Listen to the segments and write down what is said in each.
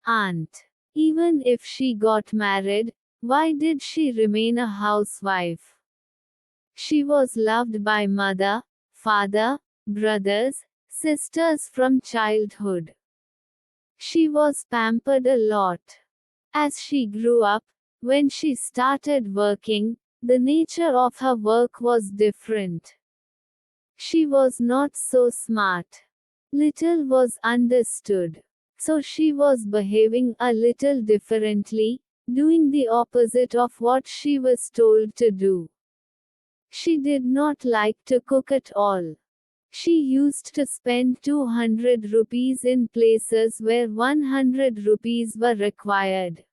Aunt. Even if she got married, why did she remain a housewife? She was loved by mother, father, brothers, sisters from childhood. She was pampered a lot. As she grew up, when she started working, the nature of her work was different. She was not so smart. Little was understood. So she was behaving a little differently, doing the opposite of what she was told to do. She did not like to cook at all. She used to spend 200 rupees in places where 100 rupees were required.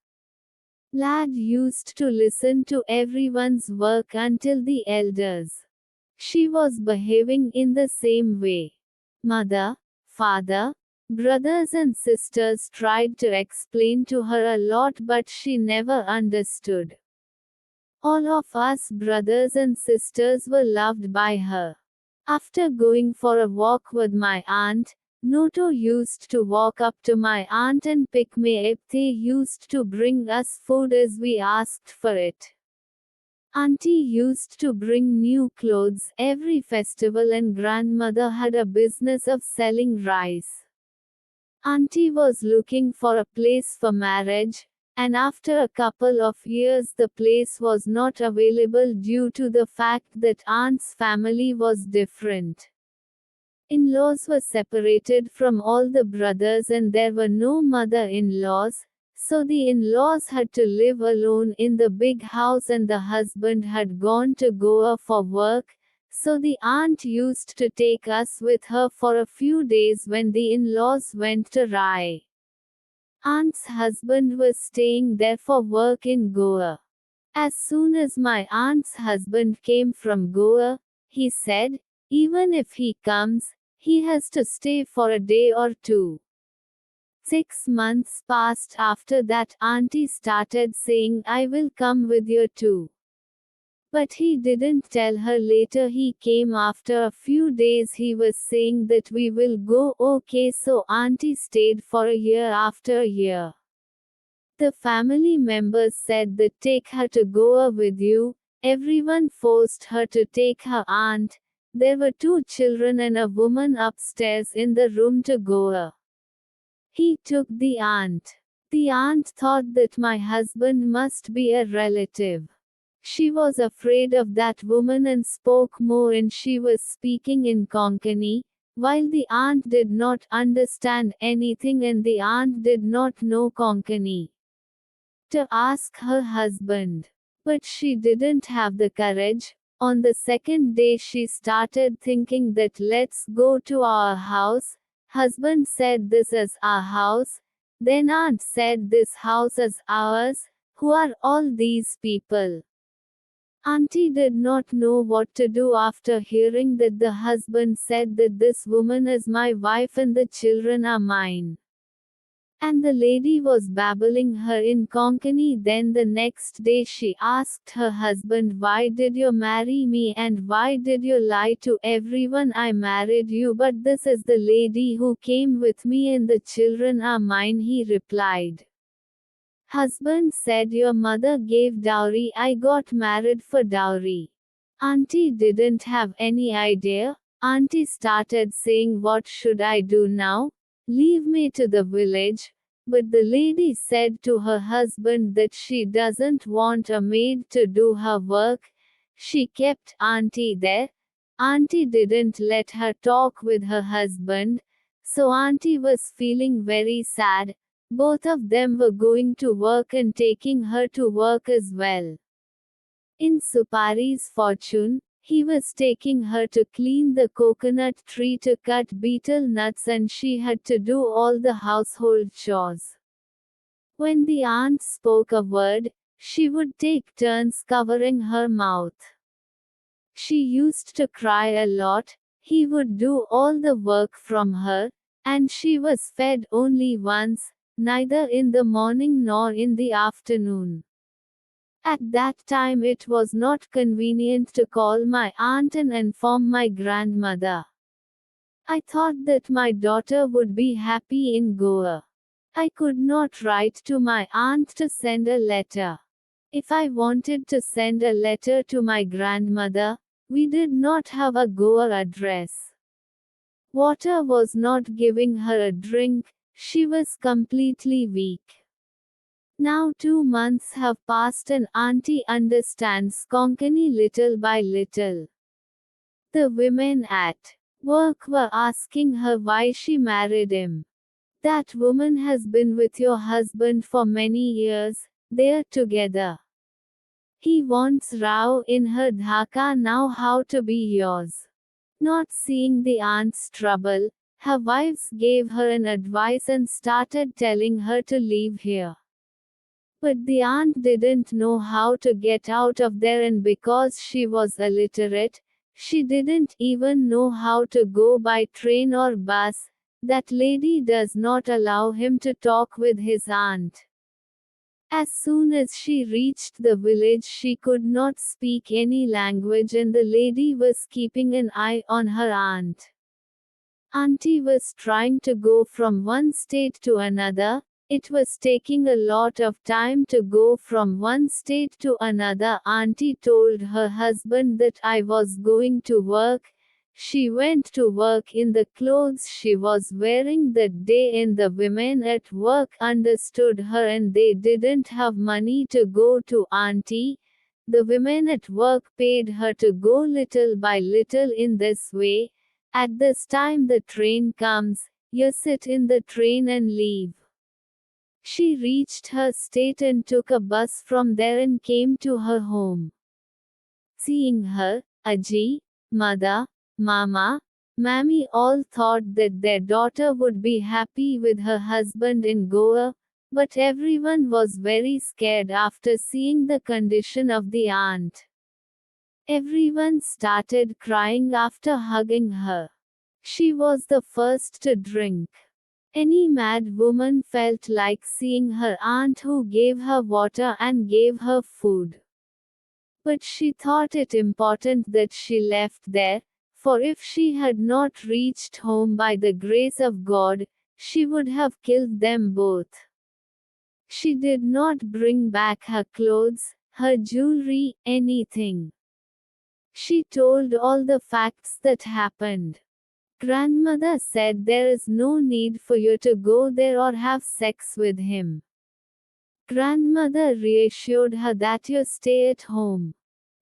Lad used to listen to everyone's work until the elders. She was behaving in the same way. Mother, father, brothers and sisters tried to explain to her a lot, but she never understood. All of us brothers and sisters were loved by her. After going for a walk with my aunt, Noto used to walk up to my aunt and pick me up. They used to bring us food as we asked for it. Auntie used to bring new clothes every festival, and grandmother had a business of selling rice. Auntie was looking for a place for marriage, and after a couple of years the place was not available due to the fact that aunt's family was different. In-laws were separated from all the brothers and there were no mother-in-laws, so the in-laws had to live alone in the big house and the husband had gone to Goa for work, so the aunt used to take us with her for a few days when the in-laws went to Rai. Aunt's husband was staying there for work in Goa. As soon as my aunt's husband came from Goa, he said, even if he comes, he has to stay for a day or two. 6 months passed after that. Auntie started saying, I will come with you too. But he didn't tell her. Later he came after a few days. He was saying that we will go. Okay, so auntie stayed for a year. After a year, the family members said that take her to Goa with you. Everyone forced her to take her aunt. There were 2 children and a woman upstairs in the room to Goa. He took the aunt. The aunt thought that my husband must be a relative. She was afraid of that woman and spoke more, and she was speaking in Konkani, while the aunt did not understand anything and the aunt did not know Konkani. To ask her husband. But she didn't have the courage. On the second day she started thinking that let's go to our house. Husband said this is our house. Then aunt said this house is ours. Who are all these people? Auntie did not know what to do after hearing that the husband said that this woman is my wife and the children are mine. And the lady was babbling her in Konkani. Then the next day she asked her husband, why did you marry me and why did you lie to everyone? I married you, but this is the lady who came with me and the children are mine. He replied. Husband said, your mother gave dowry. I got married for dowry. Auntie didn't have any idea. Auntie started saying, what should I do now? Leave me to the village. But the lady said to her husband that she doesn't want a maid to do her work. She kept auntie there. Auntie didn't let her talk with her husband. So auntie was feeling very sad. Both of them were going to work and taking her to work as well. In Supari's fortune, he was taking her to clean the coconut tree to cut betel nuts and she had to do all the household chores. When the aunt spoke a word, she would take turns covering her mouth. She used to cry a lot. He would do all the work from her, and she was fed only once, neither in the morning nor in the afternoon. At that time it was not convenient to call my aunt and inform my grandmother. I thought that my daughter would be happy in Goa. I could not write to my aunt to send a letter. If I wanted to send a letter to my grandmother, we did not have a Goa address. Water was not giving her a drink, she was completely weak. Now 2 months have passed and auntie understands Konkani little by little. The women at work were asking her why she married him. That woman has been with your husband for many years, they're together. He wants Rao in her Dhaka now, how to be yours. Not seeing the aunt's trouble, her wives gave her an advice and started telling her to leave here. But the aunt didn't know how to get out of there, and because she was illiterate, she didn't even know how to go by train or bus. That lady does not allow him to talk with his aunt. As soon as she reached the village, she could not speak any language, and the lady was keeping an eye on her aunt. Auntie was trying to go from one state to another. It was taking a lot of time to go from one state to another. Auntie told her husband that I was going to work. She went to work in the clothes she was wearing that day, and the women at work understood her and they didn't have money to go to auntie. The women at work paid her to go little by little in this way. At this time the train comes, you sit in the train and leave. She reached her state and took a bus from there and came to her home. Seeing her, Aji, Mother, Mama, Mammy all thought that their daughter would be happy with her husband in Goa, but everyone was very scared after seeing the condition of the aunt. Everyone started crying after hugging her. She was the first to drink. Any mad woman felt like seeing her aunt, who gave her water and gave her food. But she thought it important that she left there, for if she had not reached home by the grace of God, she would have killed them both. She did not bring back her clothes, her jewelry, anything. She told all the facts that happened. Grandmother said there is no need for you to go there or have sex with him. Grandmother reassured her that you stay at home.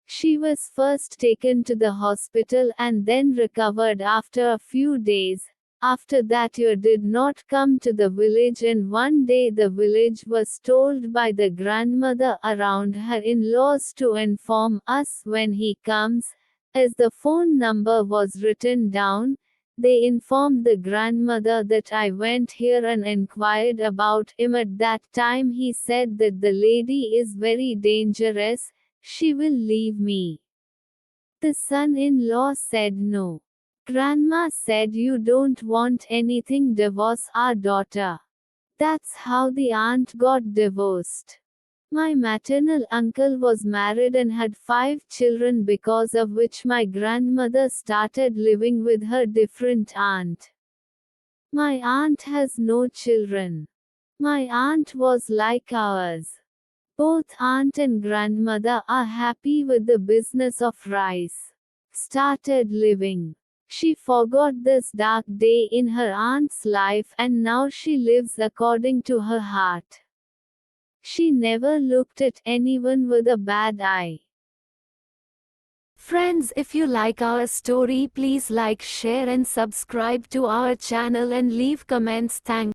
She was first taken to the hospital and then recovered after a few days. After that you did not come to the village, and one day the village was told by the grandmother around her in-laws to inform us when he comes. As the phone number was written down, they informed the grandmother that I went here and inquired about him. At that time he said that the lady is very dangerous, she will leave me. The son-in-law said no. Grandma said you don't want anything, divorce our daughter. That's how the aunt got divorced. My maternal uncle was married and had 5 children, because of which my grandmother started living with her different aunt. My aunt has no children. My aunt was like ours. Both aunt and grandmother are happy with the business of rice. Started living. She forgot this dark day in her aunt's life and now she lives according to her heart. She never looked at anyone with a bad eye. Friends, if you like our story, please like, share and subscribe to our channel and leave comments. Thank